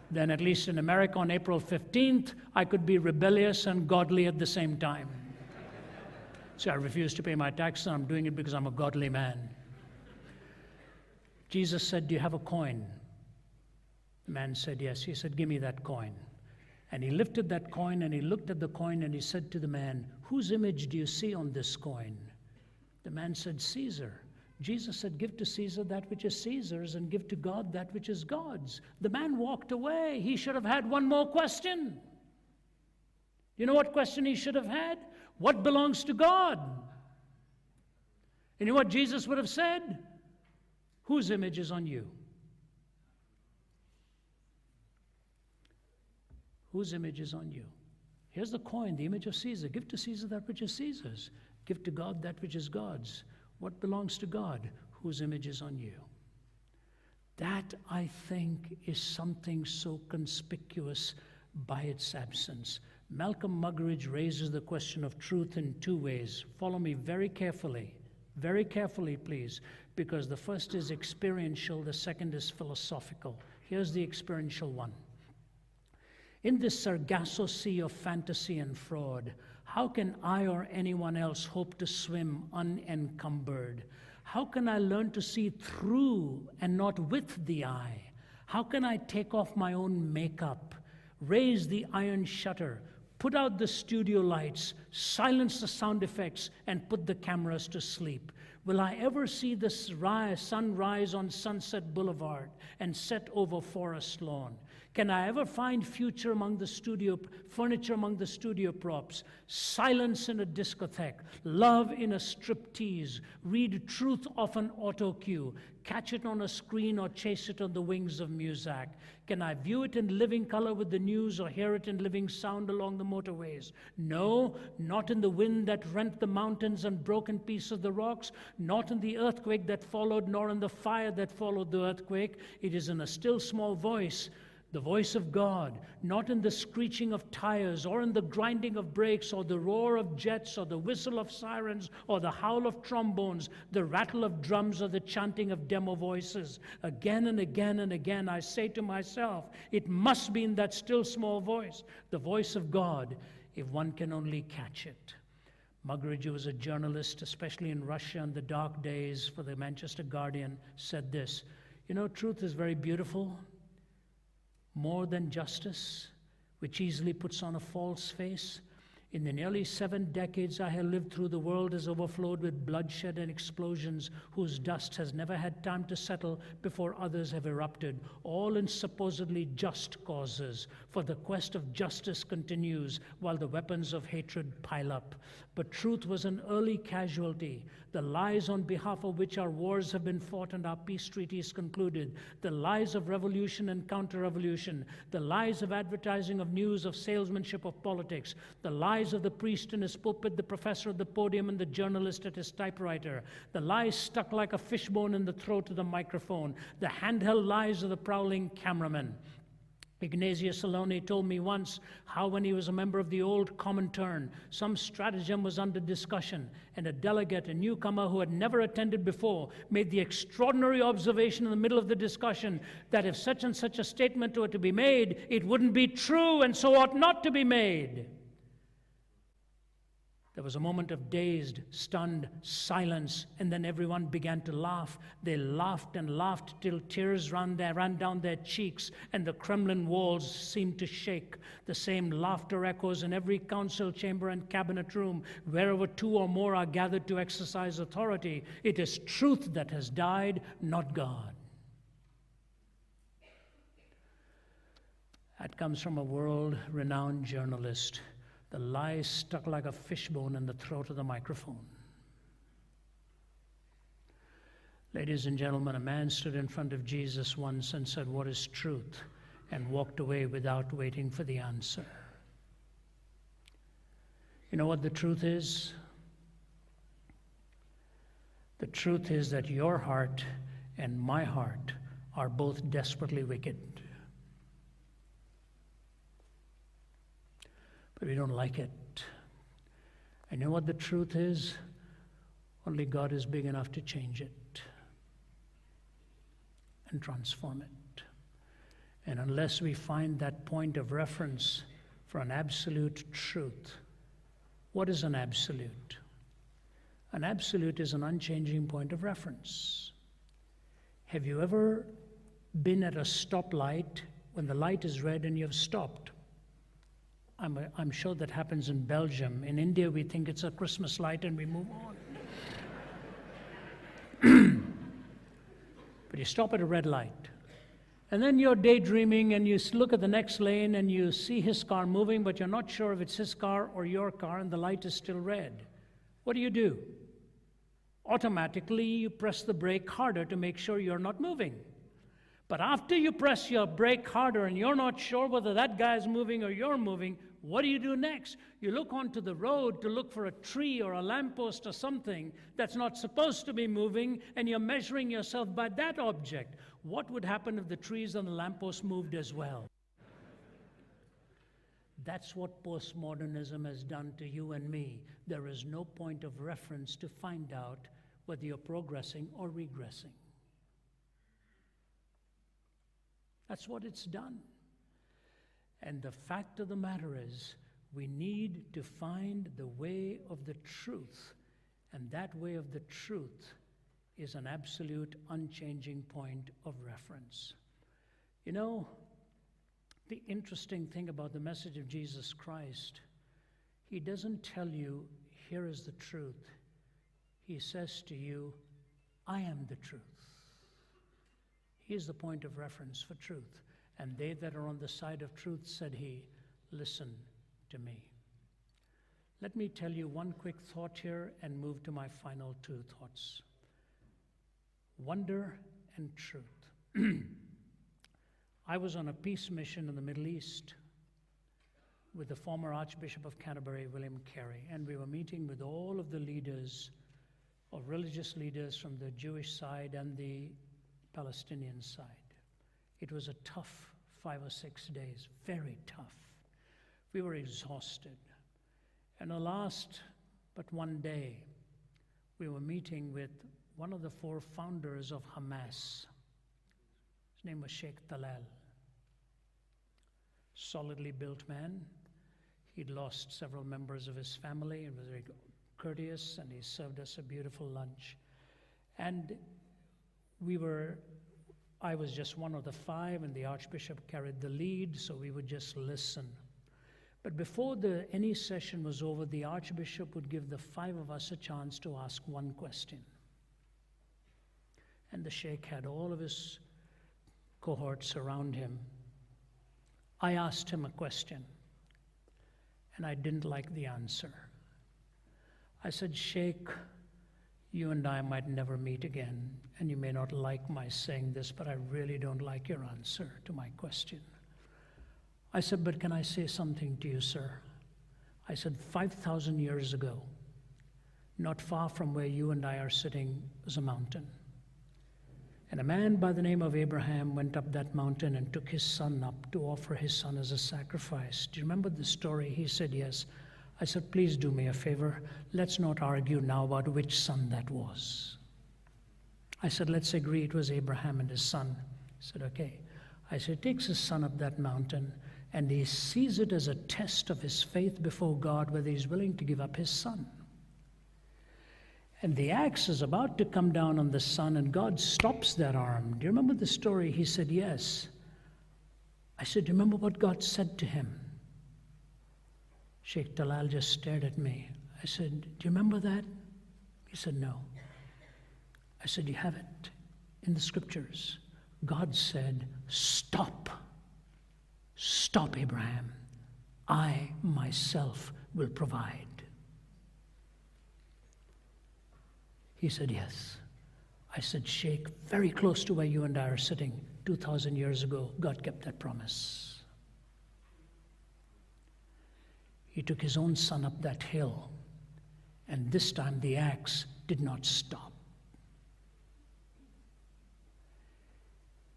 Then at least in America on April 15th, I could be rebellious and godly at the same time. So I refuse to pay my taxes, and I'm doing it because I'm a godly man. Jesus said, "Do you have a coin?" The man said, "Yes." He said, "Give me that coin." And he lifted that coin and he looked at the coin and he said to the man, "Whose image do you see on this coin?" The man said, "Caesar." Jesus said, "Give to Caesar that which is Caesar's and give to God that which is God's." The man walked away. He should have had one more question. You know what question he should have had? What belongs to God? And you know what Jesus would have said? Whose image is on you? Whose image is on you? Here's the coin, the image of Caesar. Give to Caesar that which is Caesar's. Give to God that which is God's. What belongs to God? Whose image is on you? That, I think, is something so conspicuous by its absence. Malcolm Muggeridge raises the question of truth in two ways. Follow me very carefully, please, because the first is experiential, the second is philosophical. Here's the experiential one. In this Sargasso sea of fantasy and fraud, how can I or anyone else hope to swim unencumbered? How can I learn to see through and not with the eye? How can I take off my own makeup, raise the iron shutter, put out the studio lights, silence the sound effects, and put the cameras to sleep? Will I ever see the sun rise on Sunset Boulevard and set over Forest Lawn? Can I ever find furniture among the studio props, silence in a discotheque, love in a striptease, read truth off an auto cue, catch it on a screen or chase it on the wings of Muzak? Can I view it in living color with the news or hear it in living sound along the motorways? No, not in the wind that rent the mountains and broke in pieces the rocks, not in the earthquake that followed, nor in the fire that followed the earthquake. It is in a still small voice, the voice of God, not in the screeching of tires or in the grinding of brakes or the roar of jets or the whistle of sirens or the howl of trombones, the rattle of drums or the chanting of demo voices. Again and again and again, I say to myself, it must be in that still small voice, the voice of God, if one can only catch it. Muggeridge, who was a journalist, especially in Russia in the dark days for the Manchester Guardian, said this, truth is very beautiful, more than justice, which easily puts on a false face. In the nearly 7 decades I have lived through, the world has overflowed with bloodshed and explosions whose dust has never had time to settle before others have erupted, all in supposedly just causes. For the quest of justice continues while the weapons of hatred pile up. But truth was an early casualty. The lies on behalf of which our wars have been fought and our peace treaties concluded, the lies of revolution and counter-revolution, the lies of advertising, of news, of salesmanship, of politics, the lies of the priest in his pulpit, the professor at the podium, and the journalist at his typewriter, the lies stuck like a fishbone in the throat of the microphone, the handheld lies of the prowling cameraman. Ignatius Saloni told me once how when he was a member of the old Comintern, some stratagem was under discussion, and a delegate, a newcomer who had never attended before, made the extraordinary observation in the middle of the discussion that if such and such a statement were to be made, it wouldn't be true and so ought not to be made. There was a moment of dazed, stunned silence, and then everyone began to laugh. They laughed and laughed till tears ran down their cheeks, and the Kremlin walls seemed to shake. The same laughter echoes in every council chamber and cabinet room. Wherever 2 or more are gathered to exercise authority, it is truth that has died, not God. That comes from a world-renowned journalist. The lie stuck like a fishbone in the throat of the microphone. Ladies and gentlemen, a man stood in front of Jesus once and said, "What is truth?" and walked away without waiting for the answer. You know what the truth is? The truth is that your heart and my heart are both desperately wicked. But we don't like it. And you know what the truth is? Only God is big enough to change it and transform it. And unless we find that point of reference for an absolute truth, what is an absolute? An absolute is an unchanging point of reference. Have you ever been at a stoplight when the light is red and you have stopped? I'm sure that happens in Belgium. In India, we think it's a Christmas light and we move on. But you stop at a red light. And then you're daydreaming and you look at the next lane and you see his car moving, but you're not sure if it's his car or your car, and the light is still red. What do? Automatically, you press the brake harder to make sure you're not moving. But after you press your brake harder and you're not sure whether that guy's moving or you're moving, what do you do next? You look onto the road to look for a tree or a lamppost or something that's not supposed to be moving, and you're measuring yourself by that object. What would happen if the trees and the lamppost moved as well? That's what postmodernism has done to you and me. There is no point of reference to find out whether you're progressing or regressing. That's what it's done. And the fact of the matter is, we need to find the way of the truth. And that way of the truth is an absolute unchanging point of reference. You know, the interesting thing about the message of Jesus Christ, he doesn't tell you, here is the truth. He says to you, I am the truth. He is the point of reference for truth. And they that are on the side of truth, said he, listen to me. Let me tell you one quick thought here and move to my final two thoughts. Wonder and truth. I was on a peace mission in the Middle East with the former Archbishop of Canterbury, William Carey, and we were meeting with all of the leaders, or religious leaders from the Jewish side and the Palestinian side. It was a tough 5 or 6 days, very tough. We were exhausted. And the last but one day, we were meeting with one of the 4 founders of Hamas. His name was Sheikh Talal. Solidly built man. He'd lost several members of his family and was very courteous, and he served us a beautiful lunch. And I was just one of the 5, and the Archbishop carried the lead, so we would just listen. But before any session was over, the Archbishop would give the 5 of us a chance to ask one question. And the Sheikh had all of his cohorts around him. I asked him a question, and I didn't like the answer. I said, Sheikh, you and I might never meet again, and you may not like my saying this, but I really don't like your answer to my question. I said, but can I say something to you, sir? I said, 5,000 years ago, not far from where you and I are sitting, was a mountain. And a man by the name of Abraham went up that mountain and took his son up to offer his son as a sacrifice. Do you remember the story? He said, yes. I said, please do me a favor. Let's not argue now about which son that was. I said, let's agree it was Abraham and his son. He said, okay. I said, he takes his son up that mountain, and he sees it as a test of his faith before God, whether he's willing to give up his son. And the axe is about to come down on the son, and God stops that arm. Do you remember the story? He said, yes. I said, do you remember what God said to him? Sheikh Talal just stared at me. I said, do you remember that? He said, no. I said, you have it in the scriptures. God said, stop. Stop, Abraham. I myself will provide. He said, yes. I said, Sheikh, very close to where you and I are sitting 2,000 years ago, God kept that promise. He took his own son up that hill, and this time the axe did not stop.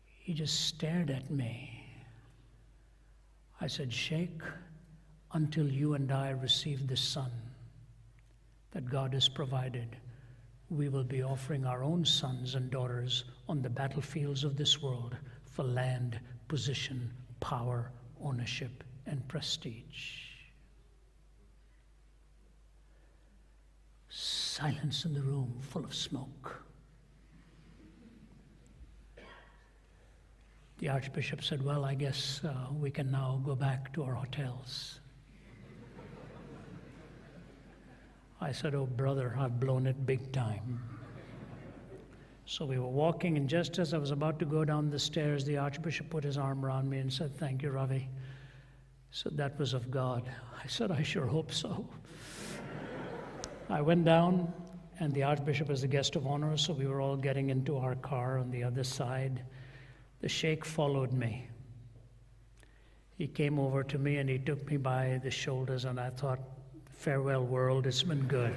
He just stared at me. I said, Sheikh, until you and I receive the son that God has provided, we will be offering our own sons and daughters on the battlefields of this world for land, position, power, ownership, and prestige. Silence in the room, full of smoke. The Archbishop said, well, I guess we can now go back to our hotels. I said, oh, brother, I've blown it big time. So we were walking, and just as I was about to go down the stairs, the Archbishop put his arm around me and said, thank you, Ravi. So that was of God. I said, I sure hope so. I went down, and the Archbishop was the guest of honor, so we were all getting into our car on the other side. The sheikh followed me. He came over to me and he took me by the shoulders, and I thought, farewell world, it's been good.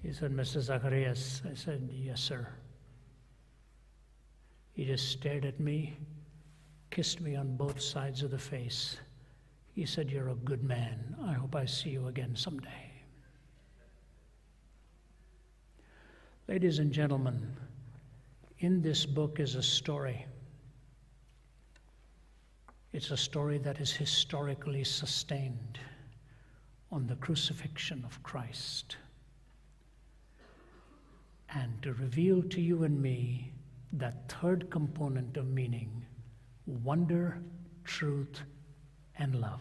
He said, Mr. Zacharias. I said, yes, sir. He just stared at me, kissed me on both sides of the face. He said, you're a good man. I hope I see you again someday. Ladies and gentlemen, in this book is a story. It's a story that is historically sustained on the crucifixion of Christ. And to reveal to you and me that third component of meaning, wonder, truth, and love.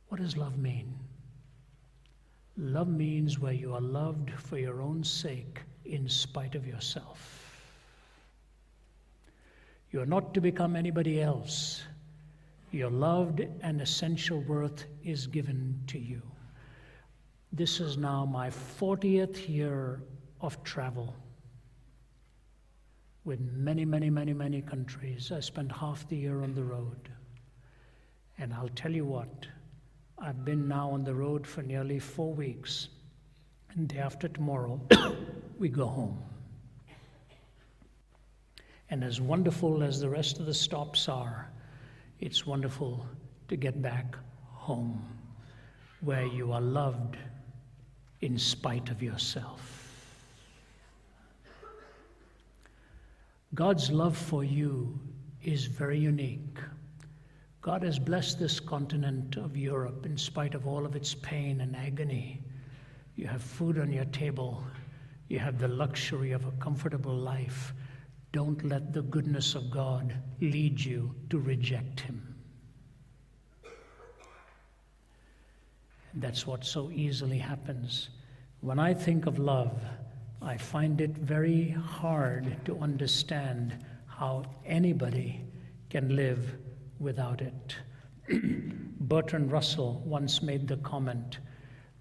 What does love mean? Love means where you are loved for your own sake in spite of yourself. You are not to become anybody else. Your loved and essential worth is given to you. This is now my 40th year of travel with many, many, many, many countries. I spent half the year on the road. And I'll tell you what, I've been now on the road for nearly 4 weeks. And day after tomorrow, we go home. And as wonderful as the rest of the stops are, it's wonderful to get back home, where you are loved in spite of yourself. God's love for you is very unique. God has blessed this continent of Europe in spite of all of its pain and agony. You have food on your table. You have the luxury of a comfortable life. Don't let the goodness of God lead you to reject Him. That's what so easily happens. When I think of love, I find it very hard to understand how anybody can live without it. Bertrand Russell once made the comment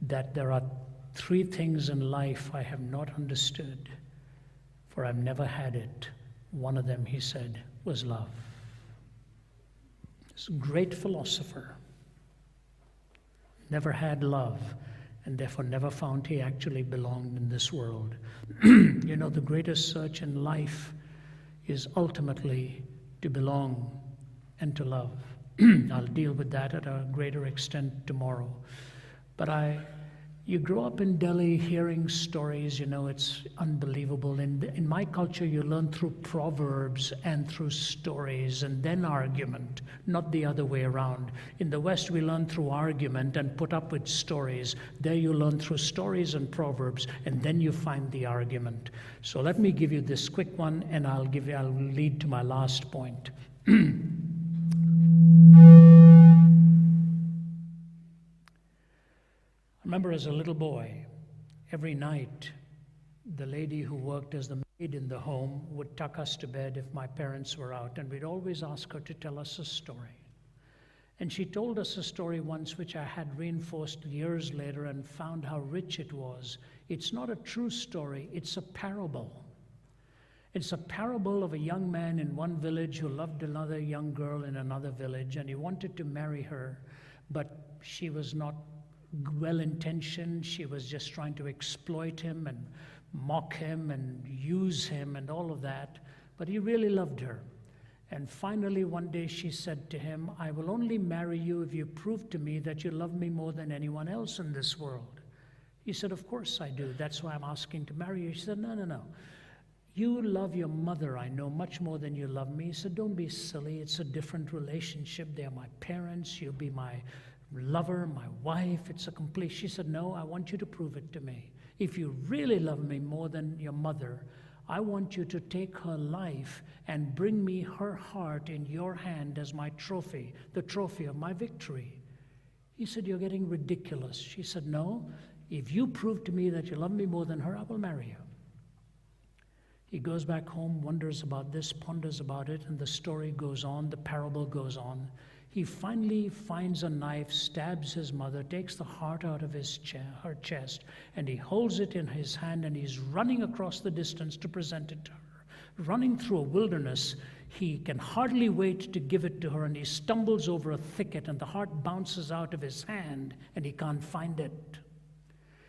that there are 3 things in life I have not understood, for I've never had it. One of them, he said, was love. This great philosopher never had love, and therefore never found he actually belonged in this world. You know, the greatest search in life is ultimately to belong and to love. I'll deal with that at a greater extent tomorrow. But you grow up in Delhi hearing stories, you know, it's unbelievable. In my culture, you learn through proverbs and through stories and then argument, not the other way around. In the West, we learn through argument and put up with stories. There you learn through stories and proverbs, and then you find the argument. So let me give you this quick one, and I'll lead to my last point. I remember as a little boy, every night, the lady who worked as the maid in the home would tuck us to bed if my parents were out, and we'd always ask her to tell us a story. And she told us a story once which I had reinforced years later and found how rich it was. It's not a true story, it's a parable. It's a parable of a young man in one village who loved another young girl in another village, and he wanted to marry her, but she was not well-intentioned. She was just trying to exploit him and mock him and use him and all of that, but he really loved her. And finally one day she said to him, I will only marry you if you prove to me that you love me more than anyone else in this world. He said, of course I do. That's why I'm asking to marry you. She said, no. You love your mother, I know, much more than you love me. He said, don't be silly. It's a different relationship. They are my parents. You'll be my lover, my wife. It's a complete. She said, no, I want you to prove it to me. If you really love me more than your mother, I want you to take her life and bring me her heart in your hand as my trophy, the trophy of my victory. He said, you're getting ridiculous. She said, no, if you prove to me that you love me more than her, I will marry you. He goes back home, wonders about this, ponders about it, and the story goes on, the parable goes on. He finally finds a knife, stabs his mother, takes the heart out of her chest, and he holds it in his hand, and he's running across the distance to present it to her. Running through a wilderness, he can hardly wait to give it to her, and he stumbles over a thicket, and the heart bounces out of his hand, and he can't find it.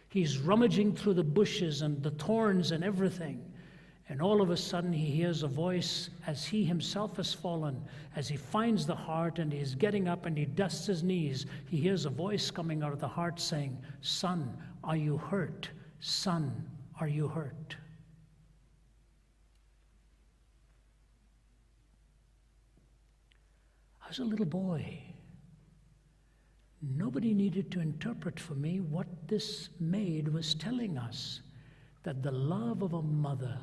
He's rummaging through the bushes and the thorns and everything. And all of a sudden he hears a voice as he himself has fallen. As he finds the heart and he's getting up and he dusts his knees, he hears a voice coming out of the heart saying, "Son, are you hurt? Son, are you hurt?" I was a little boy. Nobody needed to interpret for me what this maid was telling us, that the love of a mother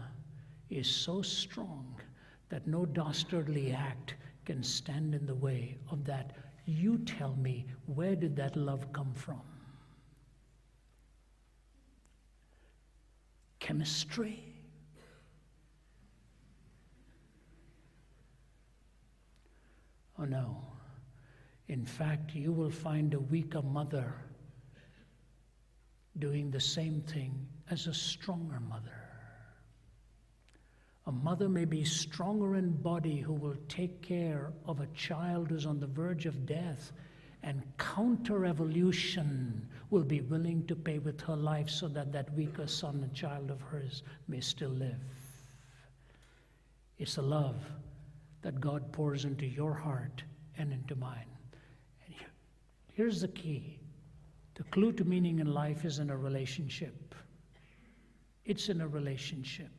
is so strong that no dastardly act can stand in the way of that. You tell me, where did that love come from? Chemistry? Oh no. In fact, you will find a weaker mother doing the same thing as a stronger mother. A mother may be stronger in body who will take care of a child who's on the verge of death, and counter-evolution will be willing to pay with her life so that that weaker son and child of hers may still live. It's a love that God pours into your heart and into mine. And here's the key. The clue to meaning in life is in a relationship. It's in a relationship.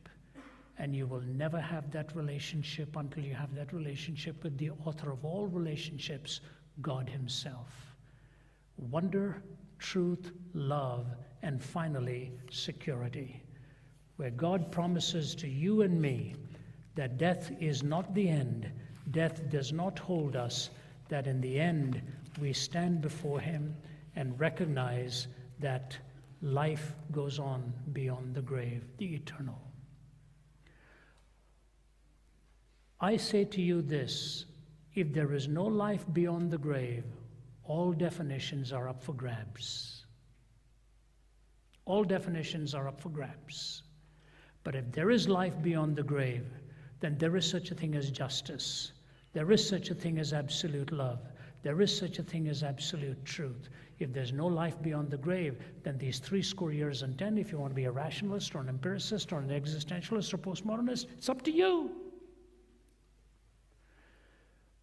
And you will never have that relationship until you have that relationship with the author of all relationships, God himself. Wonder, truth, love, and finally, security. Where God promises to you and me that death is not the end, death does not hold us, that in the end we stand before him and recognize that life goes on beyond the grave, the eternal. I say to you this, if there is no life beyond the grave, all definitions are up for grabs. All definitions are up for grabs. But if there is life beyond the grave, then there is such a thing as justice. There is such a thing as absolute love. There is such a thing as absolute truth. If there's no life beyond the grave, then these 70 years and 10, if you want to be a rationalist or an empiricist or an existentialist or postmodernist, it's up to you.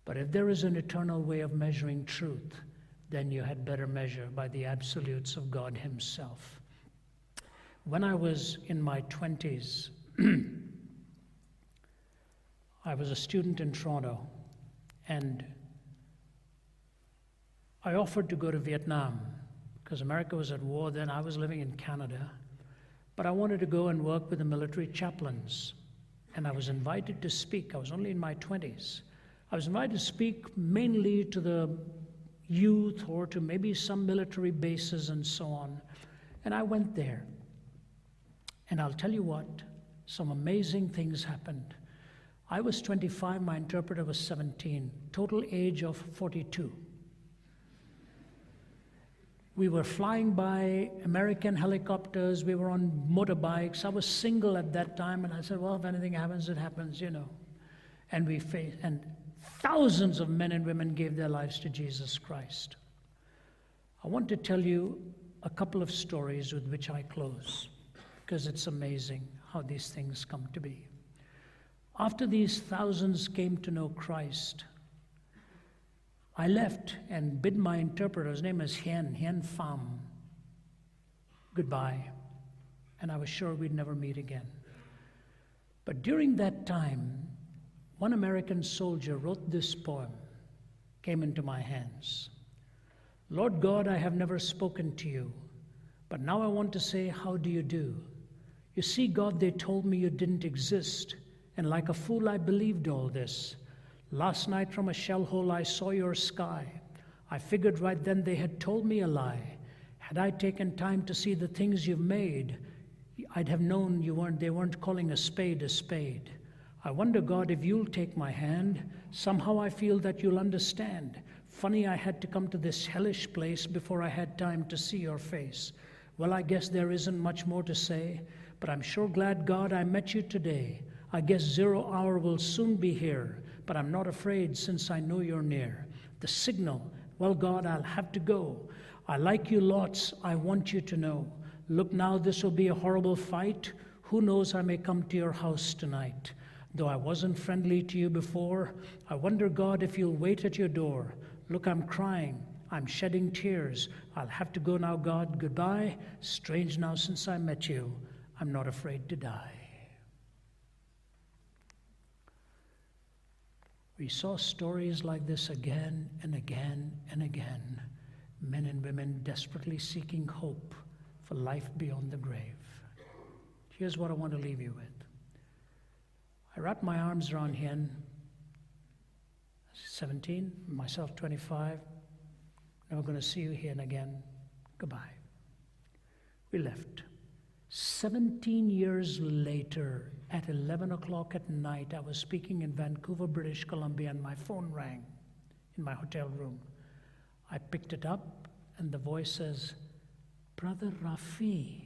But if there is an eternal way of measuring truth, then you had better measure by the absolutes of God himself. When I was in my 20s, I was a student in Toronto, and I offered to go to Vietnam because America was at war then. I was living in Canada, but I wanted to go and work with the military chaplains, and I was invited to speak. I was only in my 20s. I was invited to speak mainly to the youth or to maybe some military bases and so on. And I went there. And I'll tell you what, some amazing things happened. I was 25, my interpreter was 17, total age of 42. We were flying by American helicopters, we were on motorbikes. I was single at that time, and I said, well, if anything happens, it happens, you know. And we faced, and thousands of men and women gave their lives to Jesus Christ. I want to tell you a couple of stories with which I close, because it's amazing how these things come to be. After these thousands came to know Christ, I left and bid my interpreter, his name is Hien Pham, goodbye. And I was sure we'd never meet again. But during that time, one American soldier wrote this poem, came into my hands. Lord God, I have never spoken to you, but now I want to say, how do you do? You see, God, they told me you didn't exist, and like a fool I believed all this. Last night from a shell hole I saw your sky. I figured right then they had told me a lie. Had I taken time to see the things you've made, I'd have known they weren't calling a spade a spade. I wonder, God, if you'll take my hand. Somehow I feel that you'll understand. Funny I had to come to this hellish place before I had time to see your face. Well, I guess there isn't much more to say, but I'm sure glad, God, I met you today. I guess 0 hour will soon be here, but I'm not afraid since I know you're near. The signal, well, God, I'll have to go. I like you lots, I want you to know. Look now, this will be a horrible fight. Who knows, I may come to your house tonight. Though I wasn't friendly to you before, I wonder, God, if you'll wait at your door. Look, I'm crying, I'm shedding tears. I'll have to go now, God, goodbye. Strange now since I met you, I'm not afraid to die. We saw stories like this again and again and again. Men and women desperately seeking hope for life beyond the grave. Here's what I want to leave you with. I wrapped my arms around him, 17, myself 25. Never going to see you here again. Goodbye. We left. 17 years later, at 11 o'clock at night, I was speaking in Vancouver, British Columbia, and my phone rang in my hotel room. I picked it up, and the voice says, Brother Rafi.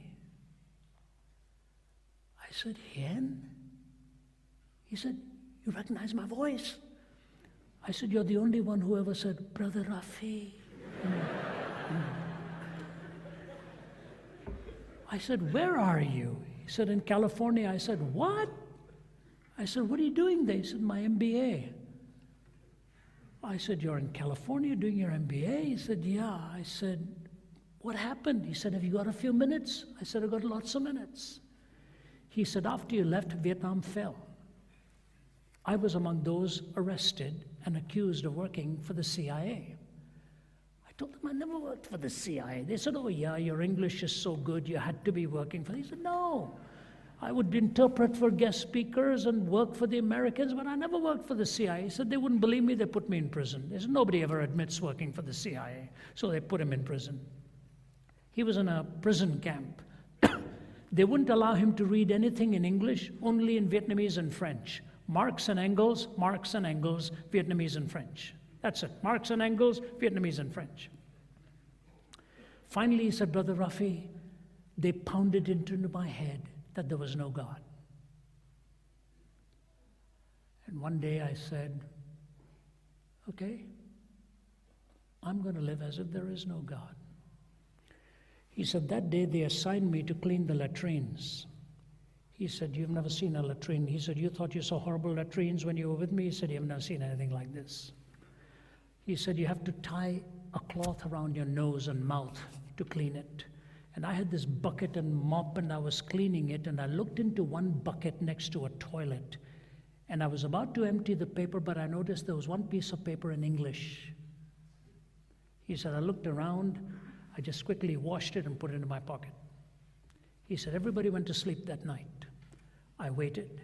I said, Hen? He said, you recognize my voice? I said, you're the only one who ever said, Brother Rafi. I said, where are you? He said, in California. I said, what? I said, what are you doing there? He said, my MBA. I said, you're in California doing your MBA? He said, yeah. I said, what happened? He said, have you got a few minutes? I said, I've got lots of minutes. He said, after you left, Vietnam fell. I was among those arrested and accused of working for the CIA. I told them I never worked for the CIA. They said, oh yeah, your English is so good, you had to be working for them. He said, no. I would interpret for guest speakers and work for the Americans, but I never worked for the CIA. He said, they wouldn't believe me, they put me in prison. They said, nobody ever admits working for the CIA. So they put him in prison. He was in a prison camp. They wouldn't allow him to read anything in English, only in Vietnamese and French. Marx and Engels, Vietnamese and French. That's it. Marx and Engels, Vietnamese and French. Finally, he said, Brother Rafi, they pounded into my head that there was no God. And one day I said, okay, I'm going to live as if there is no God. He said, that day they assigned me to clean the latrines. He said, you've never seen a latrine. He said, you thought you saw horrible latrines when you were with me? He said, you've never seen anything like this. He said, you have to tie a cloth around your nose and mouth to clean it. And I had this bucket and mop, and I was cleaning it, and I looked into one bucket next to a toilet. And I was about to empty the paper, but I noticed there was one piece of paper in English. He said, I looked around, I just quickly washed it and put it in my pocket. He said, everybody went to sleep that night. I waited,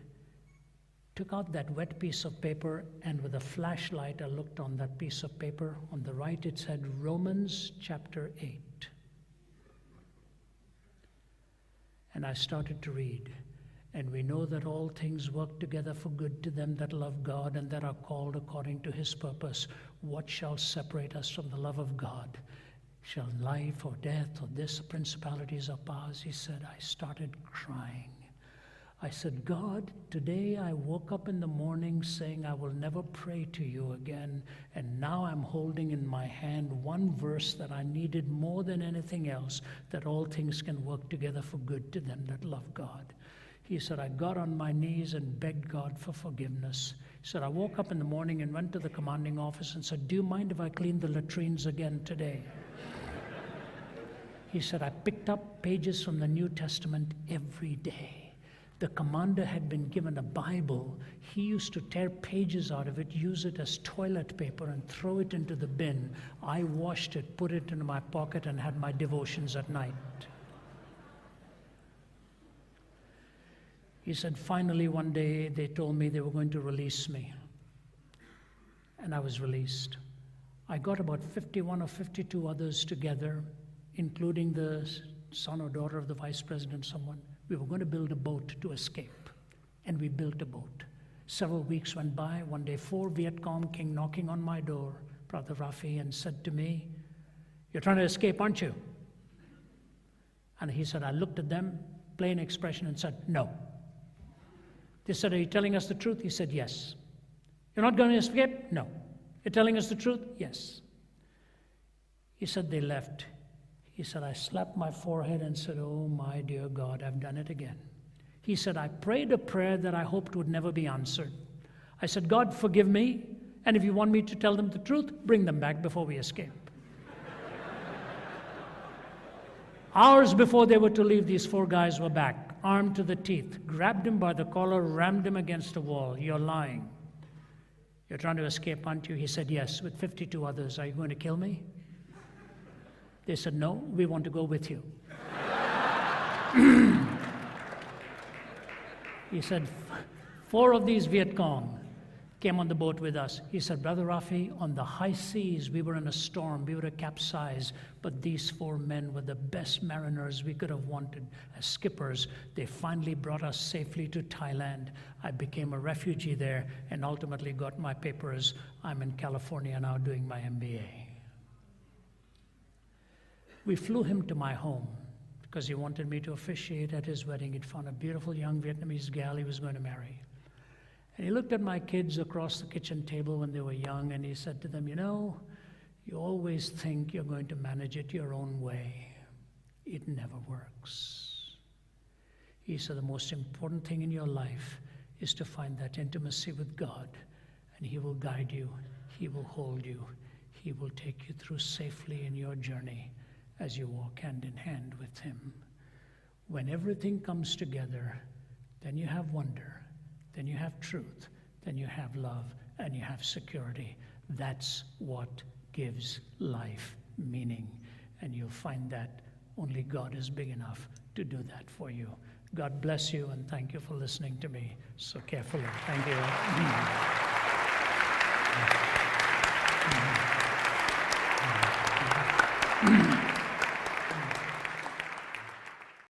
took out that wet piece of paper, and with a flashlight, I looked on that piece of paper. On the right, it said Romans chapter 8. And I started to read. And we know that all things work together for good to them that love God and that are called according to his purpose. What shall separate us from the love of God? Shall life or death or this, principalities or powers? He said, I started crying. I said, God, today I woke up in the morning saying I will never pray to you again. And now I'm holding in my hand one verse that I needed more than anything else, that all things can work together for good to them that love God. He said, I got on my knees and begged God for forgiveness. He said, I woke up in the morning and went to the commanding office and said, do you mind if I clean the latrines again today? He said, I picked up pages from the New Testament every day. The commander had been given a Bible. He used to tear pages out of it, use it as toilet paper, and throw it into the bin. I washed it, put it into my pocket, and had my devotions at night. He said, finally, one day, they told me they were going to release me. And I was released. I got about 51 or 52 others together, including the son or daughter of the vice president, someone. We were going to build a boat to escape, and we built a boat. Several weeks went by. One day, 4 Viet Cong came knocking on my door. Brother Rafi, and said to me, "You're trying to escape, aren't you?" And he said, I looked at them, plain expression, and said, "No." They said, "Are you telling us the truth?" He said, "Yes." "You're not going to escape?" "No." "You're telling us the truth?" "Yes." He said, they left. He said, I slapped my forehead and said, "Oh my dear God, I've done it again." He said, "I prayed a prayer that I hoped would never be answered. I said, God, forgive me, and if you want me to tell them the truth, bring them back before we escape." Hours before they were to leave, these 4 guys were back, armed to the teeth, grabbed him by the collar, rammed him against a wall. "You're lying. You're trying to escape, aren't you?" He said, "Yes, with 52 others. Are you going to kill me?" They said, "No, we want to go with you." He said, 4 of these Viet Cong came on the boat with us. He said, "Brother Rafi, on the high seas, we were in a storm, we were to capsize, but these 4 men were the best mariners we could have wanted as skippers. They finally brought us safely to Thailand. I became a refugee there and ultimately got my papers. I'm in California now doing my MBA." We flew him to my home because he wanted me to officiate at his wedding. He'd found a beautiful young Vietnamese gal he was going to marry. And he looked at my kids across the kitchen table when they were young, and he said to them, "You know, you always think you're going to manage it your own way. It never works." He said, "The most important thing in your life is to find that intimacy with God, and He will guide you, He will hold you, He will take you through safely in your journey as you walk hand in hand with Him. When everything comes together, then you have wonder. Then you have truth, then you have love, and you have security. That's what gives life meaning. And you'll find that only God is big enough to do that for you." God bless you, and thank you for listening to me so carefully. Thank you.